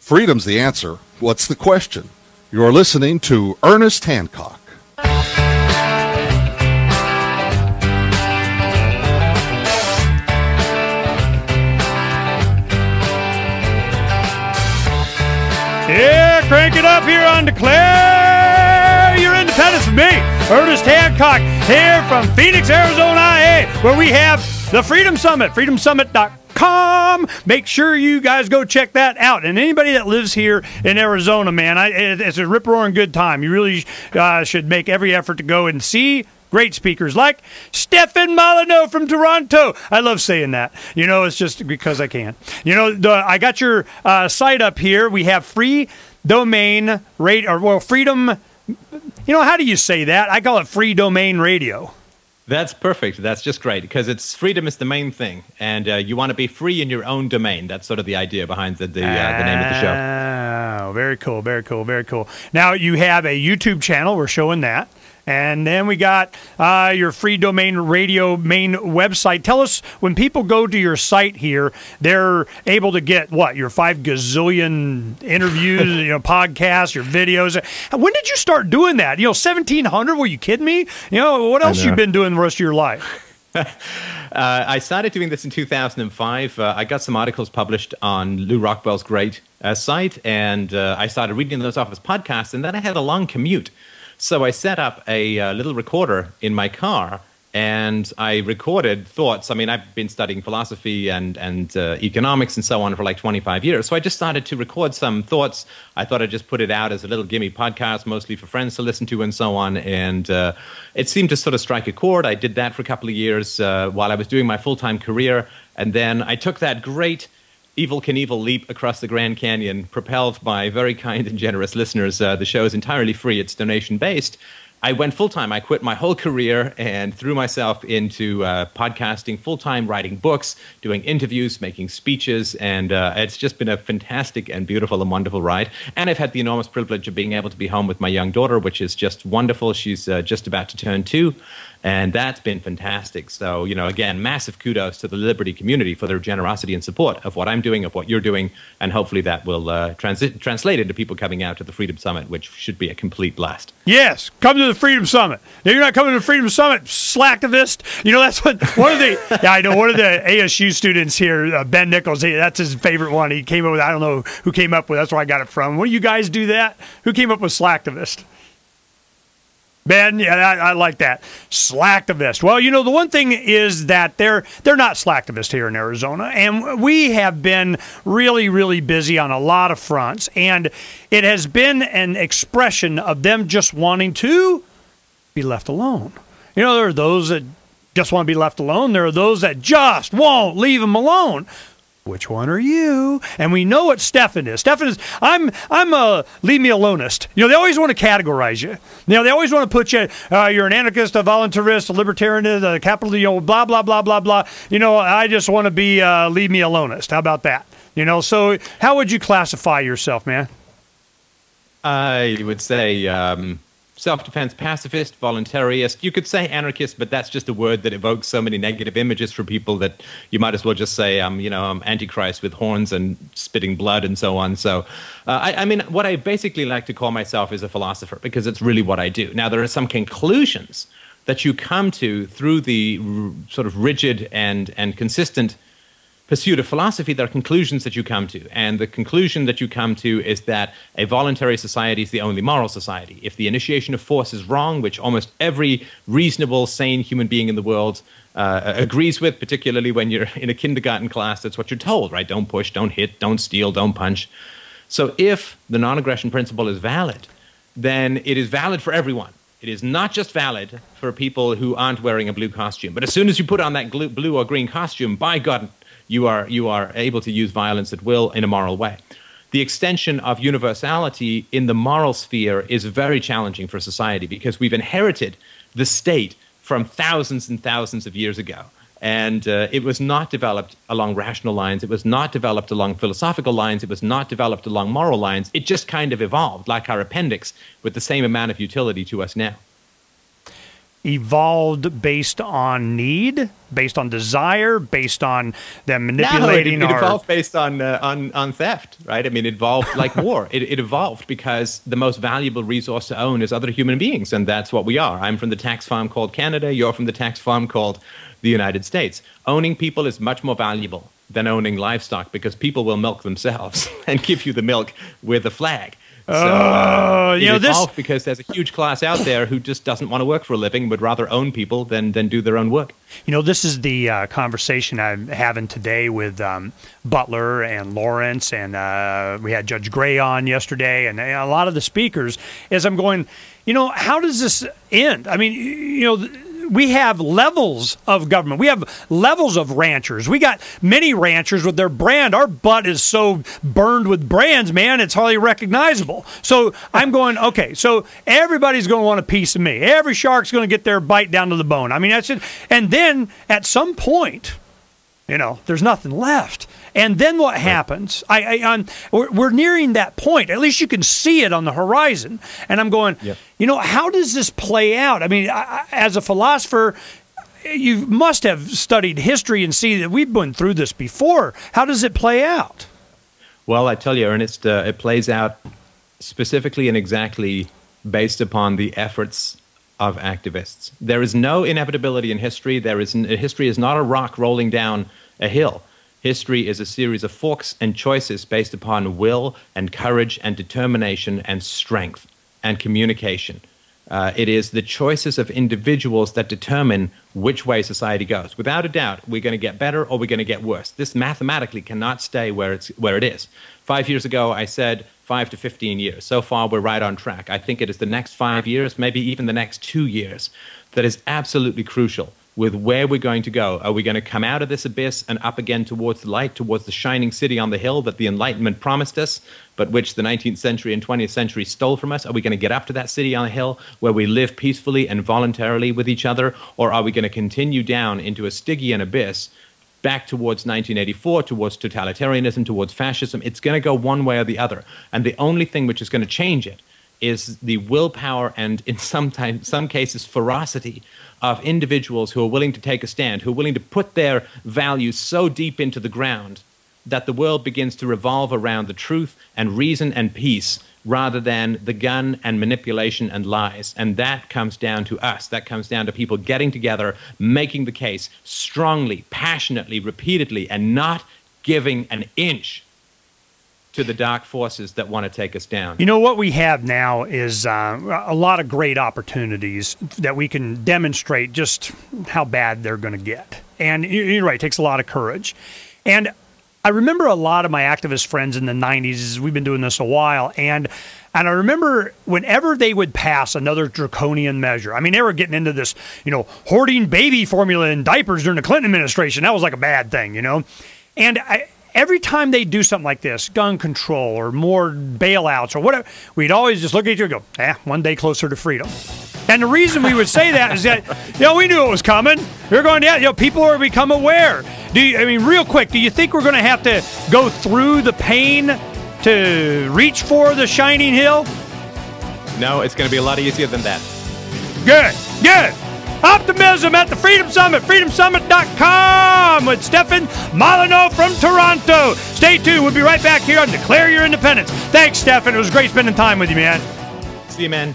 Freedom's the answer. What's the question? You're listening to Ernest Hancock. Yeah, crank it up here on Declare Your Independence with me, Ernest Hancock, here from Phoenix, Arizona, IA, where we have the Freedom Summit, freedomsummit.com. Make sure you guys go check that out. And anybody that lives here in Arizona, man, it's a rip-roaring good time. You really should make every effort to go and see great speakers like Stefan Molyneux from Toronto. I love saying that. You know, it's just because I can. You know, I got your site up here. We have free domain freedom. You know, how do you say that? I call it free domain radio. That's perfect. That's just great because freedom is the main thing, and you want to be free in your own domain. That's sort of the idea behind the name of the show. Oh, very cool, very cool, very cool. Now you have a YouTube channel. We're showing that. And then we got your free domain radio main website. Tell us, when people go to your site here, they're able to get what? Your 5 gazillion interviews, you know, podcasts, your videos. When did you start doing that? You know, 1,700? Were you kidding me? You know, what else you been doing the rest of your life? I started doing this in 2005. I got some articles published on Lou Rockwell's great site, and I started reading those off as podcasts, and then I had a long commute. So I set up a little recorder in my car, and I recorded thoughts. I mean, I've been studying philosophy and economics and so on for like 25 years. So I just started to record some thoughts. I thought I'd just put it out as a little gimme podcast, mostly for friends to listen to and so on. And it seemed to sort of strike a chord. I did that for a couple of years while I was doing my full-time career. And then I took that great Evel Knievel leap across the Grand Canyon, propelled by very kind and generous listeners. The show is entirely free. It's donation-based. I went full-time. I quit my whole career and threw myself into podcasting full-time, writing books, doing interviews, making speeches, and it's just been a fantastic and beautiful and wonderful ride. And I've had the enormous privilege of being able to be home with my young daughter, which is just wonderful. She's just about to turn 2. And that's been fantastic. So, you know, again, massive kudos to the Liberty community for their generosity and support of what I'm doing, of what you're doing, and hopefully that will translate into people coming out to the Freedom Summit, which should be a complete blast. Yes, come to the Freedom Summit. If you're not coming to the Freedom Summit, slacktivist. You know, that's what one of the I know one of the ASU students here, Ben Nichols. That's his favorite one. He came up with, I don't know who came up with. That's where I got it from. When you guys do that, who came up with slacktivist? Ben, yeah, I like that. Slacktivist. Well, you know, the one thing is that they're not slacktivists here in Arizona, and we have been really, really busy on a lot of fronts, and it has been an expression of them just wanting to be left alone. You know, there are those that just want to be left alone. There are those that just won't leave them alone. Which one are you? And we know what Stefan is. Stefan is, I'm a leave me alonist. You know, they always want to categorize you. You know, they always want to put you, you're an anarchist, a voluntarist, a libertarian, a capitalist, you know, blah, blah, blah, blah, blah. You know, I just want to be leave me alonist. How about that? You know, so how would you classify yourself, man? I would say self-defense pacifist, voluntarist. You could say anarchist, but that's just a word that evokes so many negative images for people that you might as well just say, I'm Antichrist with horns and spitting blood and so on. So, I mean, what I basically like to call myself is a philosopher because it's really what I do. Now, there are some conclusions that you come to through the sort of rigid and consistent pursuit of philosophy. There are conclusions that you come to, and the conclusion that you come to is that a voluntary society is the only moral society. If the initiation of force is wrong, which almost every reasonable, sane human being in the world agrees with, particularly when you're in a kindergarten class, that's what you're told, right? Don't push, don't hit, don't steal, don't punch. So if the non-aggression principle is valid, then it is valid for everyone. It is not just valid for people who aren't wearing a blue costume. But as soon as you put on that blue or green costume, by God, you are able to use violence at will in a moral way. The extension of universality in the moral sphere is very challenging for society because we've inherited the state from thousands and thousands of years ago. And it was not developed along rational lines. It was not developed along philosophical lines. It was not developed along moral lines. It just kind of evolved, like our appendix, with the same amount of utility to us now. evolved based on need, based on desire, based on them manipulating it evolved based on theft, right? I mean, it evolved like war. It evolved because the most valuable resource to own is other human beings, and that's what we are. I'm from the tax farm called Canada. You're from the tax farm called the United States. Owning people is much more valuable than owning livestock because people will milk themselves and give you the milk with a flag. So, it evolved because there's a huge class out there who just doesn't want to work for a living, would rather own people than do their own work. This is the conversation I'm having today with Butler and Lawrence, and we had Judge Gray on yesterday, and a lot of the speakers, as I'm going, how does this end? I mean, we have levels of government. We have levels of ranchers. We got many ranchers with their brand. Our butt is so burned with brands, man, it's hardly recognizable. So I'm going, okay, so everybody's going to want a piece of me. Every shark's going to get their bite down to the bone. I mean, that's it. And then at some point, there's nothing left. And then what happens? We're nearing that point. At least you can see it on the horizon. And I'm going, how does this play out? I mean, as a philosopher, you must have studied history and see that we've been through this before. How does it play out? Well, I tell you, Ernest, it plays out specifically and exactly based upon the efforts of activists. There is no inevitability in history. History is not a rock rolling down a hill. History is a series of forks and choices based upon will and courage and determination and strength and communication. It is the choices of individuals that determine which way society goes. Without a doubt, we're going to get better or we're going to get worse. This mathematically cannot stay where it is. 5 years ago, I said 5 to 15 years. So far, we're right on track. I think it is the next 5 years, maybe even the next 2 years, that is absolutely crucial with where we're going to go. Are we going to come out of this abyss and up again towards the light, towards the shining city on the hill that the Enlightenment promised us, but which the 19th century and 20th century stole from us? Are we going to get up to that city on the hill where we live peacefully and voluntarily with each other? Or are we going to continue down into a Stygian abyss, back towards 1984, towards totalitarianism, towards fascism? It's going to go one way or the other. And the only thing which is going to change it is the willpower and, in some cases, ferocity of individuals who are willing to take a stand, who are willing to put their values so deep into the ground that the world begins to revolve around the truth and reason and peace rather than the gun and manipulation and lies. And that comes down to us. That comes down to people getting together, making the case strongly, passionately, repeatedly, and not giving an inch to the dark forces that want to take us down. What we have now is a lot of great opportunities that we can demonstrate just how bad they're going to get. And you're right, it takes a lot of courage. And I remember a lot of my activist friends in the 90s, we've been doing this a while, and I remember whenever they would pass another draconian measure, I mean, they were getting into this, hoarding baby formula in diapers during the Clinton administration. That was like a bad thing, And every time they do something like this, gun control or more bailouts or whatever, we'd always just look at each other and go, one day closer to freedom. And the reason we would say that is that, we knew it was coming. We were going, people are become aware. Real quick, do you think we're going to have to go through the pain to reach for the shining hill? No, it's going to be a lot easier than that. Good. Optimism at the Freedom Summit, freedomsummit.com with Stefan Molyneux from Toronto. Stay tuned. We'll be right back here on Declare Your Independence. Thanks, Stefan. It was great spending time with you, man. See you, man.